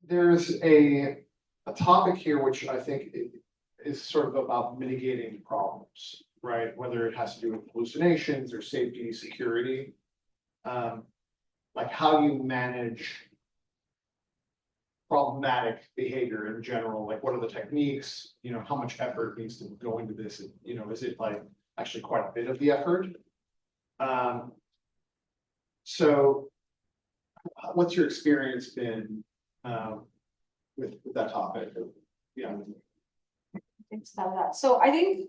there's a topic here which I think is sort of about mitigating problems, right? Whether it has to do with hallucinations or safety, security. Like how you manage problematic behavior in general, like what are the techniques, how much effort needs to go into this, is it like actually quite a bit of the effort? So what's your experience been with that topic? Yeah. So I think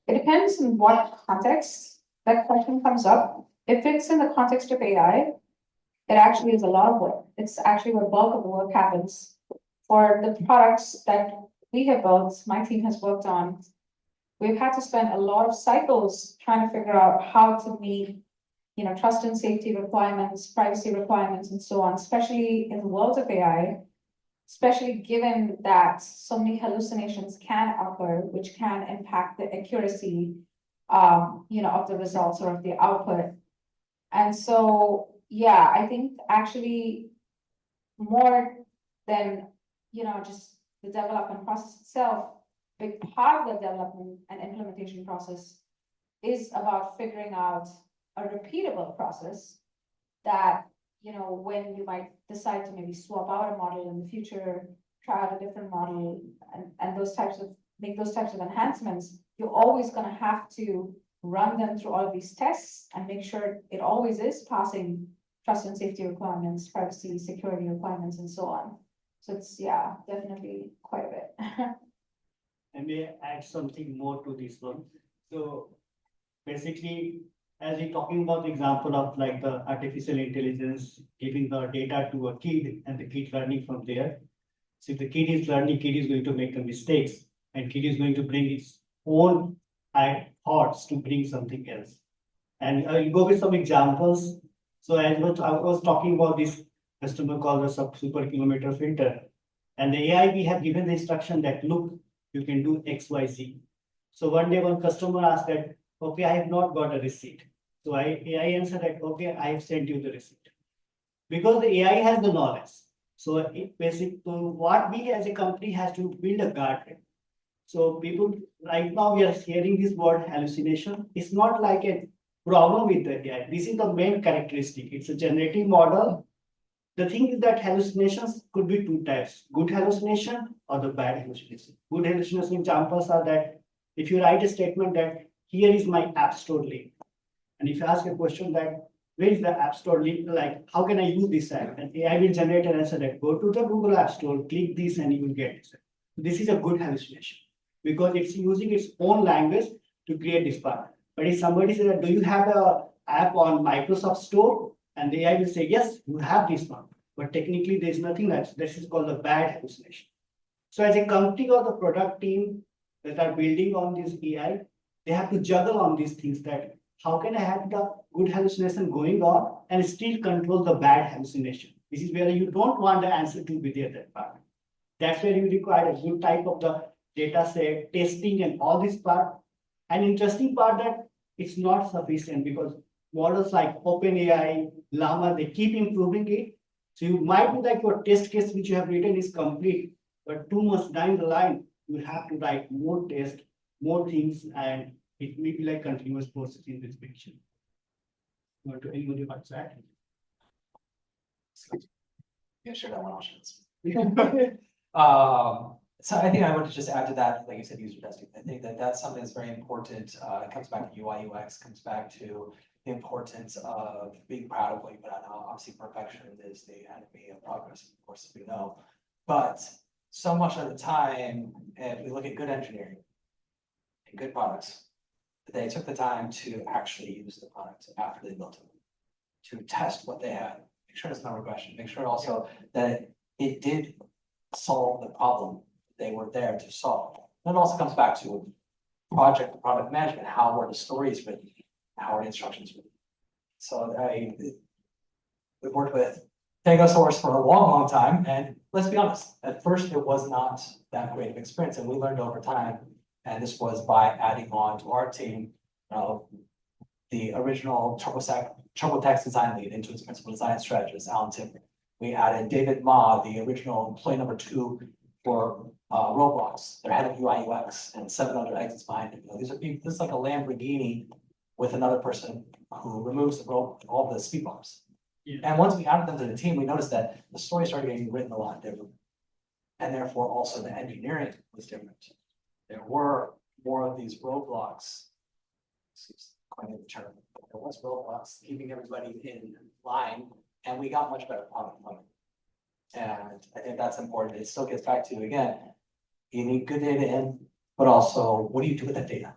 it depends on what context that question comes up. If it's in the context of AI, it actually is a lot of work. It's actually where bulk of the work happens. For the products that we have built, my team has worked on, we've had to spend a lot of cycles trying to figure out how to meet, trust and safety requirements, privacy requirements, and so on, especially in the world of AI, especially given that so many hallucinations can occur, which can impact the accuracy, of the results or of the output. And so, yeah, I think actually more than, just the development process itself, a big part of the development and implementation process is about figuring out a repeatable process that, when you might decide to maybe swap out a model in the future, try out a different model and make those types of enhancements, you're always going to have to run them through all of these tests and make sure it always is passing trust and safety requirements, privacy, security requirements, and so on. So it's, yeah, definitely quite a bit. I may add something more to this one. So basically, as we're talking about the example of like the artificial intelligence giving the data to a kid and the kid learning from there. So if the kid is learning, kid is going to make the mistakes and kid is going to bring its own thoughts to bring something else. And I'll go with some examples. So as I was talking about this customer called a super kilometer filter, and the AI, we have given the instruction that, look, you can do X, Y, Z. So one day one customer asked that, okay, I have not got a receipt. So AI answered that, okay, I have sent you the receipt. Because the AI has the knowledge. So what we as a company has to build a guardrail. So people, right now we are hearing this word hallucination. It's not like a problem with the AI. This is the main characteristic. It's a generative model. The thing is that hallucinations could be two types, good hallucination or the bad hallucination. Good hallucination examples are that if you write a statement that here is my app store link, and if you ask a question that where is the app store link, like how can I use this app? And AI will generate an answer that go to the Google App Store, click this and you will get this. This is a good hallucination because it's using its own language to create this part. But if somebody says, do you have an app on Microsoft Store? And the AI will say, yes, you have this one. But technically, there's nothing else. This is called a bad hallucination. So as a company or the product team that are building on this AI, they have to juggle on these things that how can I have the good hallucination going on and still control the bad hallucination? This is where you don't want the answer to be there, that part. That's where you require a good type of the data set, testing and all this part. An interesting part that it's not sufficient because models like OpenAI, Llama, they keep improving it. So you might be like your test case which you have written is complete, but 2 months down the line, you have to write more tests, more things, and it may be like continuous process in this picture. You want to anybody about that? Yeah, sure, that one options. So I think I want to just add to that, like you said, user testing. I think that that's something that's very important. It comes back to UI, UX, comes back to the importance of being proud of what you put out. Now, obviously, perfection is the enemy of progress, of course, we know. But so much of the time, if we look at good engineering and good products, they took the time to actually use the product after they built it, to test what they had, make sure there's no regression, make sure also that it did solve the problem they were there to solve. And it also comes back to product management. How were the stories written? How are the instructions written? So we've worked with Pegasource for a long time, and let's be honest, at first it was not that great of experience, and we learned over time, and this was by adding on to our team the original TurboTax design lead into its principal design strategist, Alan Timber. We added David Ma, the original employee number 2 for Roblox, their head of UI UX, and 7 other exits behind him. You know, these are people, this is like a Lamborghini with another person who removes all the speed bumps. Yeah. And once we added them to the team, we noticed that the story started getting written a lot different. And therefore also the engineering was different. There were more of these roadblocks. Coining the term, there was roadblocks keeping everybody in line, and we got much better product from it. And I think that's important. It still gets back to, again, you need good data in, but also what do you do with that data?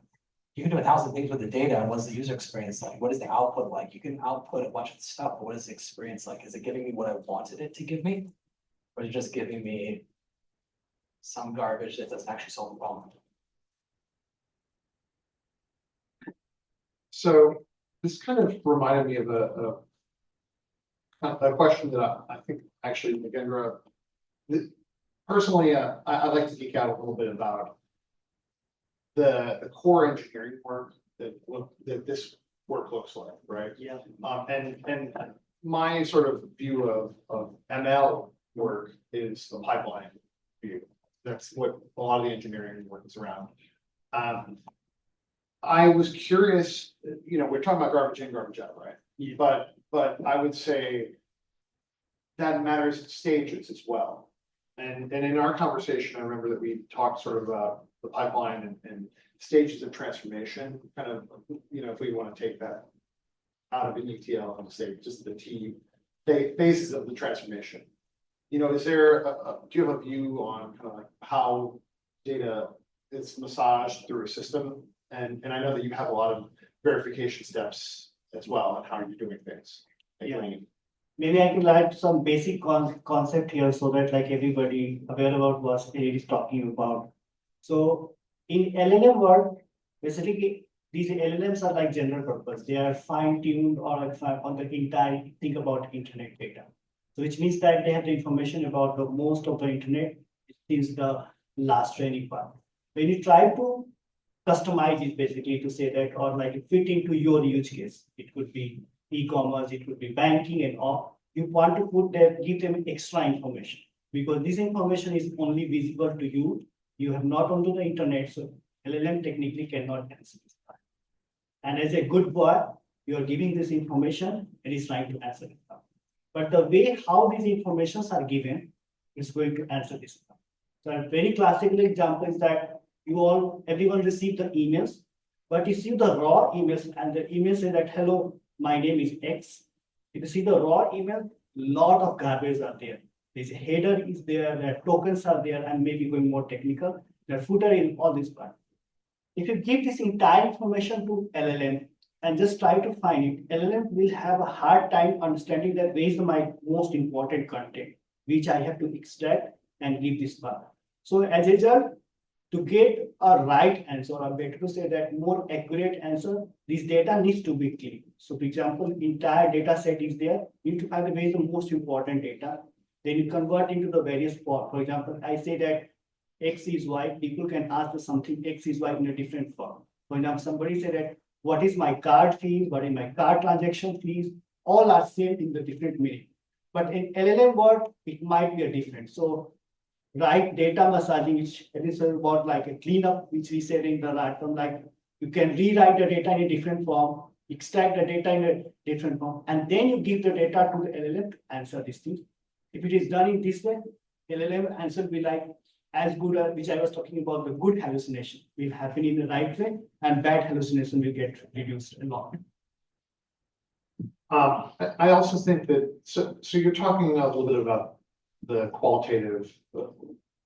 You can do 1,000 things with the data, and what's the user experience like? What is the output like? You can output a bunch of stuff, but what is the experience like? Is it giving me what I wanted it to give me? Or is it just giving me some garbage that doesn't actually solve the problem? So this kind of reminded me of a question that I think actually Nagendra, personally, I'd like to geek out a little bit about the core engineering work that this work looks like, right? Yeah. And my sort of view of ML work is the pipeline view. That's what a lot of the engineering work is around. I was curious, you know, we're talking about garbage in, garbage out, right? Yeah. But I would say that matters at stages as well. And in our conversation, I remember that we talked sort of about the pipeline and stages of transformation, kind of, you know, if we want to take that out of an ETL and say just the phases of the transformation. You know, is there do you have a view on kind of like how data is massaged through a system? And I know that you have a lot of verification steps as well on how you're doing things. Yeah. Maybe I can add some basic concept here so that like everybody aware about what Eric is talking about. So in LLM world, basically these LLMs are like general purpose. They are fine-tuned or like on the entire think about internet data. So which means that they have the information about the most of the internet since the last training part. When you try to customize it basically to say that or like fit into your use case, it could be e-commerce, it could be banking and all. You want to put that, give them extra information because this information is only visible to you. You have not onto the internet, so LLM technically cannot answer this part. And as a good boy, you are giving this information and it's trying to answer it. But the way how these informations are given is going to answer this. So a very classical example is that everyone received the emails, but you see the raw emails and the email says that, hello, my name is X. If you see the raw email, lot of garbage are there. There's a header is there, the tokens are there, and maybe going more technical, the footer in all this part. If you give this entire information to LLM and just try to find it, LLM will have a hard time understanding that where is my most important content, which I have to extract and give this part. So as a result, to get a right answer, or better to say that more accurate answer, this data needs to be clean. So for example, entire data set is there, you need to find the where is the most important data. Then you convert into the various form. For example, I say that X is Y, people can ask the something X is Y in a different form. For example, somebody said that what is my card fees, what is my card transaction fees, all are same in the different meaning. But in LLM world, it might be a different. So right data massaging, which is about like a cleanup, which we said in the platform, like you can rewrite the data in a different form, extract the data in a different form, and then you give the data to the LLM to answer this thing. If it is done in this way, LLM answer will be like as good as, which I was talking about, the good hallucination will happen in the right way, and bad hallucination will get reduced a lot. I also think that, so you're talking a little bit about the qualitative,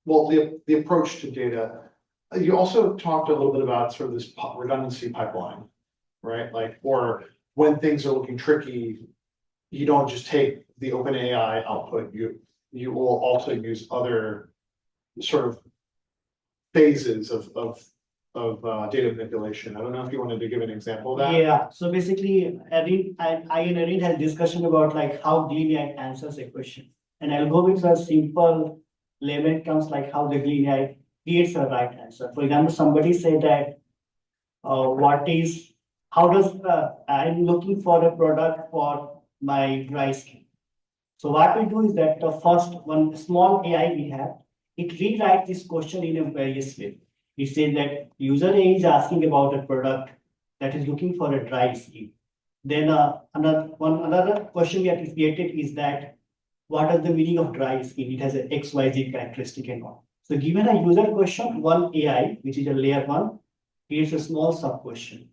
well, the approach to data. You also talked a little bit about sort of this redundancy pipeline, right? Like, or when things are looking tricky, you don't just take the OpenAI output, you will also use other sort of phases of data manipulation. I don't know if you wanted to give an example of that. Yeah, so basically, I and Erin had discussion about like how GleanAI answers a question. And I'll go with a simple layman terms like how the GleanAI creates a right answer. For example, somebody said that I'm looking for a product for my dry skin. So what we do is that the first one small AI we have, it rewrites this question in a various way. It says that user A is asking about a product that is looking for a dry skin. Then another question we have created is that what is the meaning of dry skin? It has an XYZ characteristic and all. So given a user question, one AI, which is a layer one, creates a small sub question.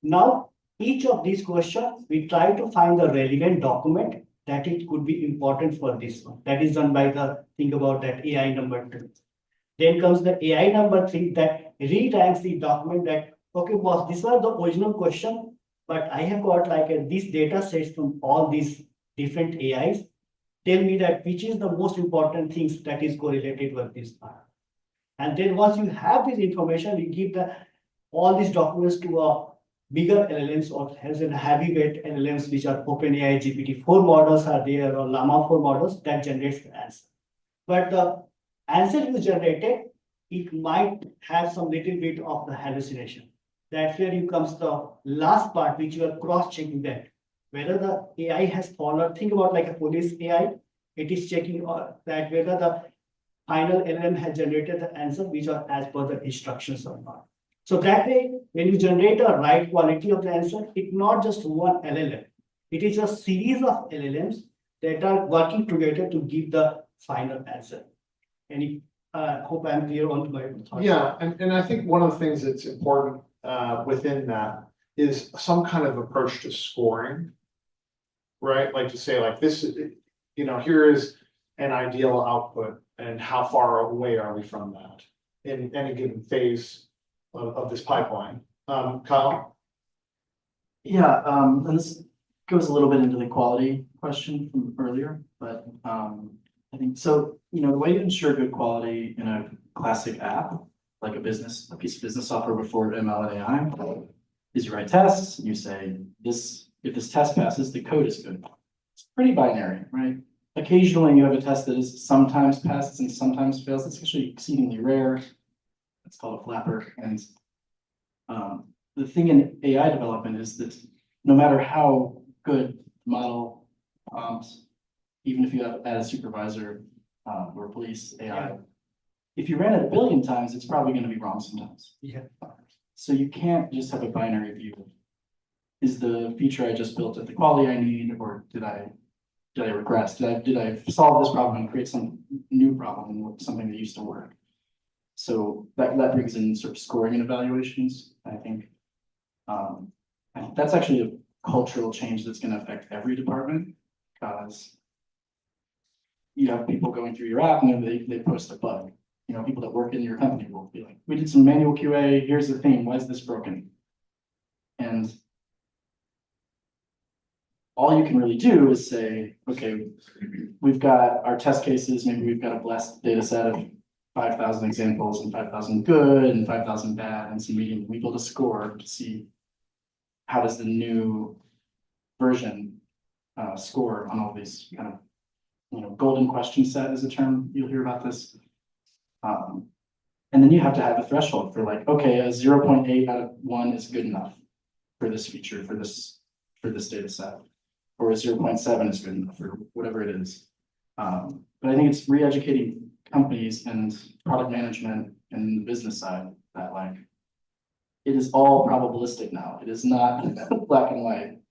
Now, each of these questions, we try to find the relevant document that it could be important for this one. That is done by the, think about that AI number 2. Then comes the AI number 3 that re-ranks the document that, okay, boss, this was the original question, but I have got like these data sets from all these different AIs. Tell me that which is the most important things that is correlated with this one. And then once you have this information, you give all these documents to a bigger LLMs or has a heavyweight LLMs, which are OpenAI GPT-4 models are there or Llama 4 models that generates the answer. But the answer you generated, it might have some little bit of the hallucination. That's where you comes the last part, which you are cross-checking that. Whether the AI has followed, think about like a police AI, it is checking that whether the final LLM has generated the answer which are as per the instructions or not. So that way, when you generate a right quality of the answer, it's not just one LLM. It is a series of LLMs that are working together to give the final answer. Any, hope I'm clear on my thoughts. Yeah, and I think one of the things that's important within that is some kind of approach to scoring. Right, like to say like this, here is an ideal output and how far away are we from that in any given phase of this pipeline. Kyle? Yeah, and this goes a little bit into the quality question from earlier, but I think so, the way to ensure good quality in a classic app, like a piece of business software before ML and AI, is you write tests and you say if this test passes, the code is good. It's pretty binary, right? Occasionally you have a test that is sometimes passes and sometimes fails. That's actually exceedingly rare. It's called a flapper. And the thing in AI development is that no matter how good the model, even if you add a supervisor or police AI, if you ran it 1 billion times, it's probably going to be wrong sometimes. Yeah. So you can't just have a binary view. Is the feature I just built at the quality I need, or did I regress? Did I solve this problem and create some new problem with something that used to work? So that brings in sort of scoring and evaluations. I think that's actually a cultural change that's going to affect every department, because you have people going through your app and then they post a bug. People that work in your company will be like, we did some manual QA, here's the thing, why is this broken? And all you can really do is say, okay, we've got our test cases, maybe we've got a blessed data set of 5,000 examples and 5,000 good and 5,000 bad and some medium. We build a score to see how does the new version score on all these kind of, golden question set is a term you'll hear about this. And then you have to have a threshold for like, okay, a 0.8 out of 1 is good enough for this feature, for this data set, or a 0.7 is good enough, or whatever it is. But I think it's re-educating companies and product management and the business side that like, it is all probabilistic now. It is not black and white.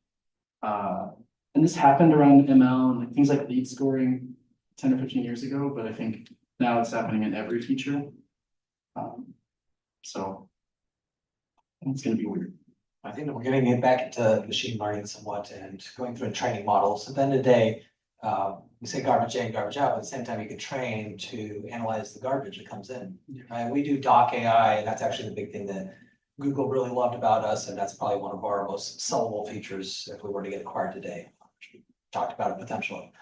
And this happened around ML and like things like lead scoring 10 or 15 years ago, but I think now it's happening in every feature. So it's going to be weird. I think that we're getting it back into machine learning somewhat and going through training models. At the end of the day, we say garbage in, garbage out, but at the same time, you could train to analyze the garbage that comes in. Right? We do doc AI, and that's actually the big thing that Google really loved about us, and that's probably one of our most sellable features if we were to get acquired today. We talked about it potentially.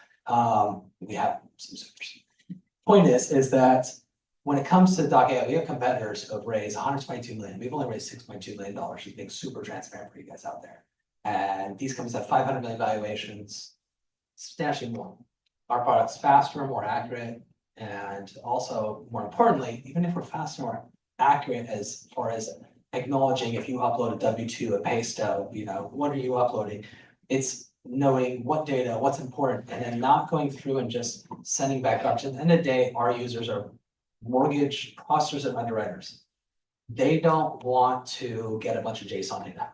We have some supers. Point is that when it comes to doc AI, we have competitors who have raised 122 million. We've only raised $6.2 million. Just being super transparent for you guys out there. And these companies have 500 million valuations, substantially more. Our product's faster, more accurate, and also more importantly, even if we're faster, more accurate as far as acknowledging if you upload a W2, a pay stub, what are you uploading? It's knowing what data, what's important, and then not going through and just sending back garbage. At the end of the day, our users are mortgage processors and underwriters. They don't want to get a bunch of JSON data.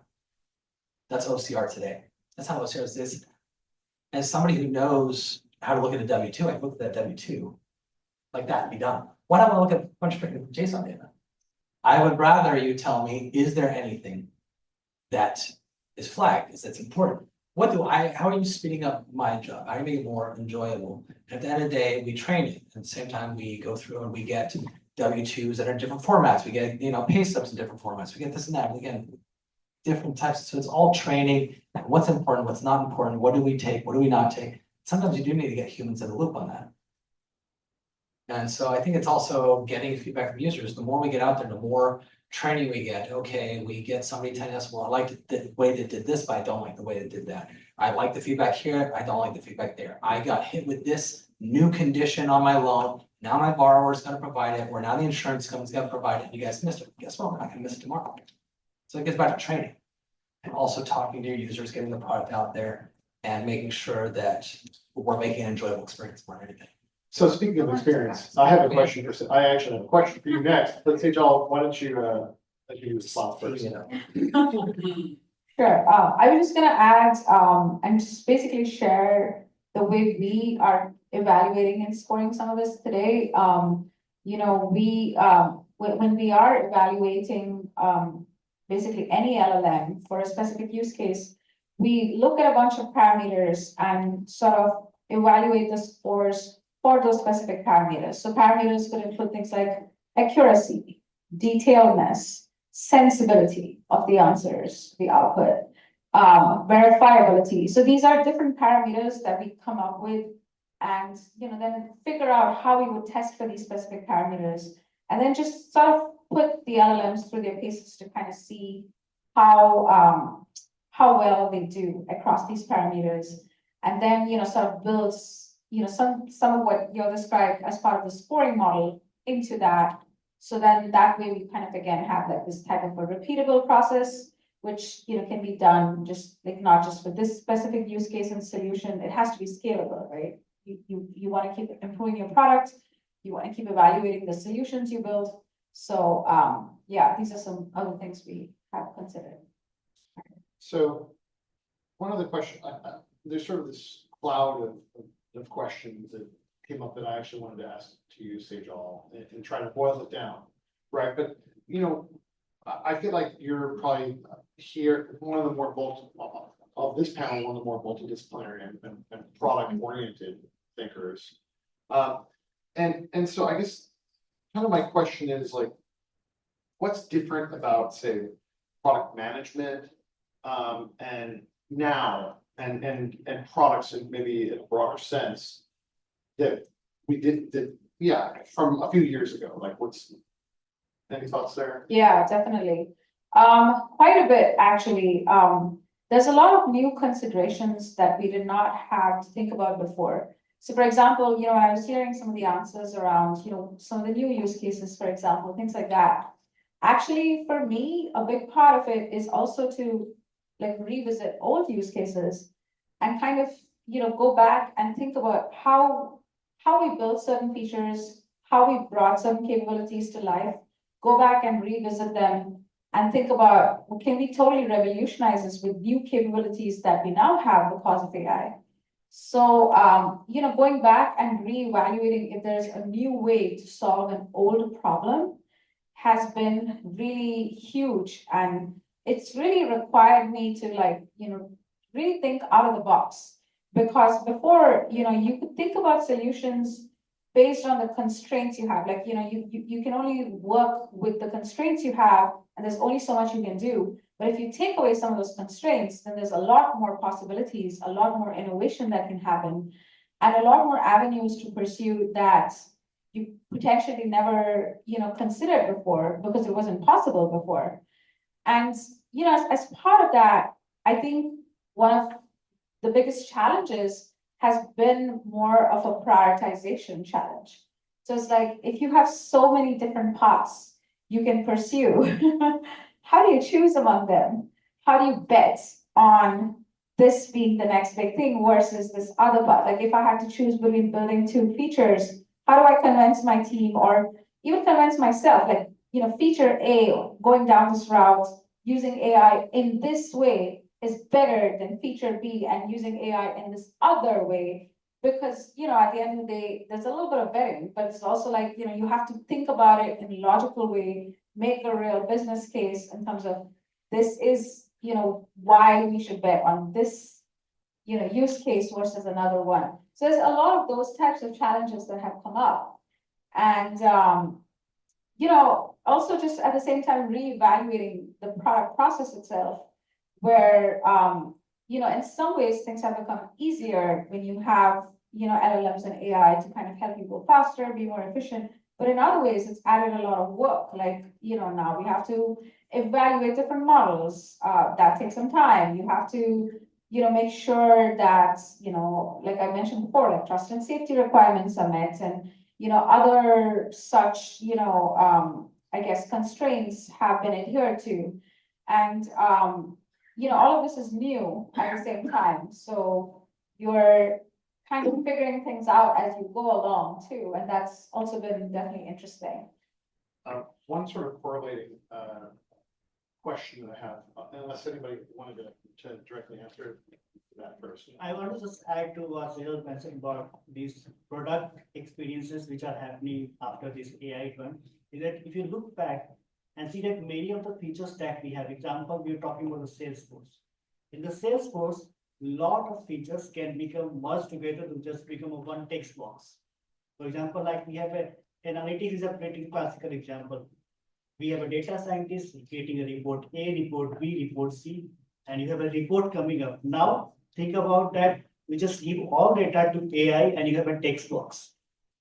That's OCR today. That's how OCR is. As somebody who knows how to look at a W-2, I look at that W-2 like that and be done. Why do I want to look at a bunch of freaking JSON data? I would rather you tell me, is there anything that is flagged, is that's important? How are you speeding up my job? How are you making it more enjoyable? At the end of the day, we train it. At the same time, we go through and we get W-2s that are in different formats. We get, pay stubs in different formats. We get this and that. We get different types. So it's all training. What's important, what's not important, what do we take, what do we not take? Sometimes you do need to get humans in the loop on that. And so I think it's also getting feedback from users. The more we get out there, the more training we get. Okay, we get somebody telling us, well, I like the way they did this, but I don't like the way they did that. I like the feedback here, I don't like the feedback there. I got hit with this new condition on my loan. Now my borrower is going to provide it, or now the insurance company's going to provide it. You guys missed it. Guess what? We're not going to miss it tomorrow. So it gets back to training and also talking to your users, getting the product out there and making sure that we're making an enjoyable experience more than anything. So speaking of experience, I have a question I actually have a question for you next. Let's say, Joel, why don't you, let you respond first? Sure, I was just gonna add, and just basically share the way we are evaluating and scoring some of this today. When we are evaluating, basically any LLM for a specific use case, we look at a bunch of parameters and sort of evaluate the scores for those specific parameters. So parameters could include things like accuracy, detailedness, sensibility of the answers, the output, verifiability. So these are different parameters that we come up with and then figure out how we would test for these specific parameters, and then just sort of put the LLMs through their paces to kind of see how well they do across these parameters, and then sort of builds some of what you're described as part of the scoring model into that. So then that way we kind of again have like this type of a repeatable process, which can be done just like not just for this specific use case and solution. It has to be scalable, right? You want to keep improving your product, you want to keep evaluating the solutions you build. So yeah, these are some other things we have considered. So one other question, there's sort of this cloud of questions that came up that I actually wanted to ask to you, Sejal, and try to boil it down, right? But I feel like you're probably here one of the more of this panel, one of the more multidisciplinary and product oriented thinkers. And so I guess kind of my question is like, what's different about say product management and now and products in maybe in a broader sense that we did from a few years ago? Like any thoughts there? Yeah, definitely. Quite a bit actually. There's a lot of new considerations that we did not have to think about before. So for example, when I was hearing some of the answers around, some of the new use cases, for example, things like that. Actually, for me, a big part of it is also to like revisit old use cases and kind of, go back and think about how we built certain features, how we brought certain capabilities to life, go back and revisit them and think about, well, can we totally revolutionize this with new capabilities that we now have because of AI? So, going back and reevaluating if there's a new way to solve an old problem has been really huge. And it's really required me to really think out of the box. Because before, you could think about solutions based on the constraints you have. Like, you can only work with the constraints you have, and there's only so much you can do. But if you take away some of those constraints, then there's a lot more possibilities, a lot more innovation that can happen, and a lot more avenues to pursue that you potentially never, considered before because it wasn't possible before. And, as part of that, I think one of the biggest challenges has been more of a prioritization challenge. So it's like, if you have so many different paths you can pursue, how do you choose among them? How do you bet on this being the next big thing versus this other, but like if I had to choose between building two features, how do I convince my team or even convince myself, like, feature A, going down this route, using AI in this way is better than feature B and using AI in this other way. Because, at the end of the day, there's a little bit of betting, but it's also like, you have to think about it in a logical way, make a real business case in terms of this is, why we should bet on this, use case versus another one. So there's a lot of those types of challenges that have come up. And, also just at the same time, reevaluating the product process itself, where, in some ways things have become easier when you have, LLMs and AI to kind of help you go faster, be more efficient. But in other ways, it's added a lot of work. Like, now we have to evaluate different models. That takes some time. You have to, make sure that, like I mentioned before, like trust and safety requirements are met and, other such, I guess, constraints have been adhered to. And, all of this is new at the same time. So you're kind of figuring things out as you go along too. And that's also been definitely interesting. One sort of correlating question that I have, unless anybody wanted to directly answer that first. I want to just add to what Sahil mentioned about these product experiences which are happening after this AI one, is that if you look back and see that many of the features that we have, example, we're talking about the Salesforce. In the Salesforce, lot of features can become merged together to just become a one text box. For example, like we have analytics is a pretty classical example. We have a data scientist creating a report A, report B, report C, and you have a report coming up. Now, think about that. We just give all data to AI and you have a text box.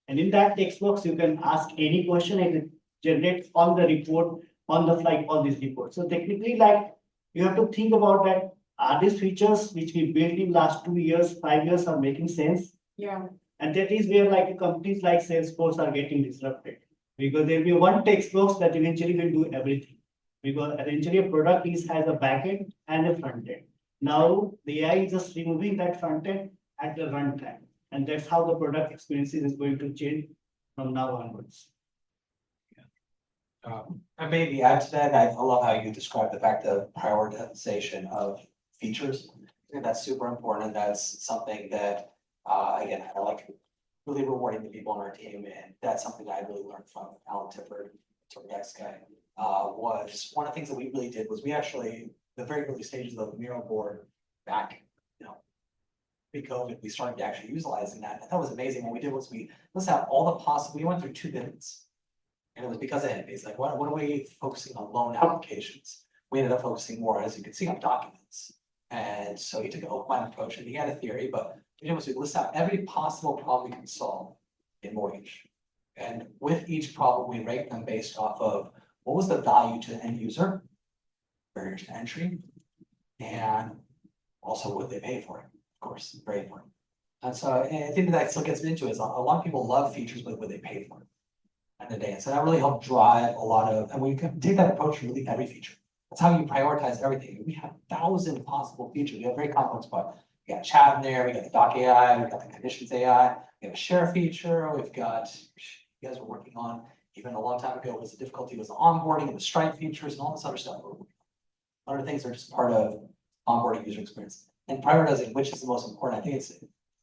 And in that text box, you can ask any question and it generates all the report on the fly, all these reports. So technically, like you have to think about that. Are these features which we built in last 2 years, 5 years are making sense? Yeah. And that is where like companies like Salesforce are getting disrupted. Because there'll be one text box that eventually will do everything. Because eventually a product has a backend and a front end. Now the AI is just removing that front end at the runtime. And that's how the product experiences is going to change from now onwards. And maybe add to that, I love how you describe the fact of prioritization of features. I think that's super important. And that's something that, again, I like really rewarding the people on our team. And that's something that I really learned from Alan Tifford, next guy, was one of the things that we really did was we actually, the very early stages of the Miro board back, pre-COVID, we started actually utilizing that. And that was amazing. What we did was let's have all the possible, we went through 2 minutes. And it was because of it. It's like, what are we focusing on loan applications? We ended up focusing more, as you can see, on documents. And so he took an open approach and he had a theory, but we list out every possible problem we can solve in mortgage. And with each problem, we rank them based off of what was the value to the end user, barriers to entry, and also what they pay for it, of course, very important. And so and I think that still gets into it is a lot of people love features, but what they pay for it. The day. So that really helped drive a lot of, and we can take that approach to really every feature. That's how you prioritize everything. We have 1,000 possible features. We have a very complex part. We got chat in there, we got the doc AI, we got the conditions AI, we have a share feature, we've got, you guys were working on, even a long time ago, was the difficulty was the onboarding and the Stripe features and all this other stuff. Other things are just part of onboarding user experience. And prioritizing which is the most important. I think it's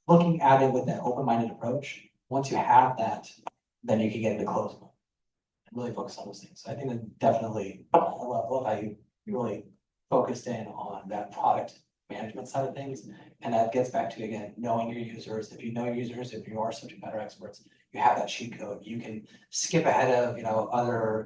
looking at it with that open-minded approach. Once you have that, then you can get into close and really focus on those things. So I think that definitely, I love how you really focused in on that product management side of things. And that gets back to, again, knowing your users. If you know your users, if you are subject matter experts, you have that cheat code. You can skip ahead of, other,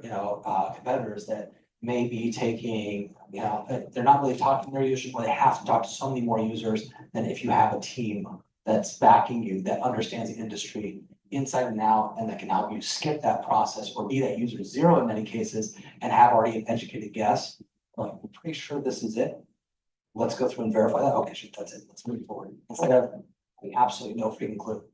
competitors that may be taking, they're not really talking to their users, but they have to talk to so many more users than if you have a team that's backing you, that understands the industry inside and out, and that can help you skip that process or be that user 0 in many cases and have already an educated guess. Like, we're pretty sure this is it. Let's go through and verify that. Okay, shit, that's it. Let's move forward. Instead of having absolutely no freaking clue.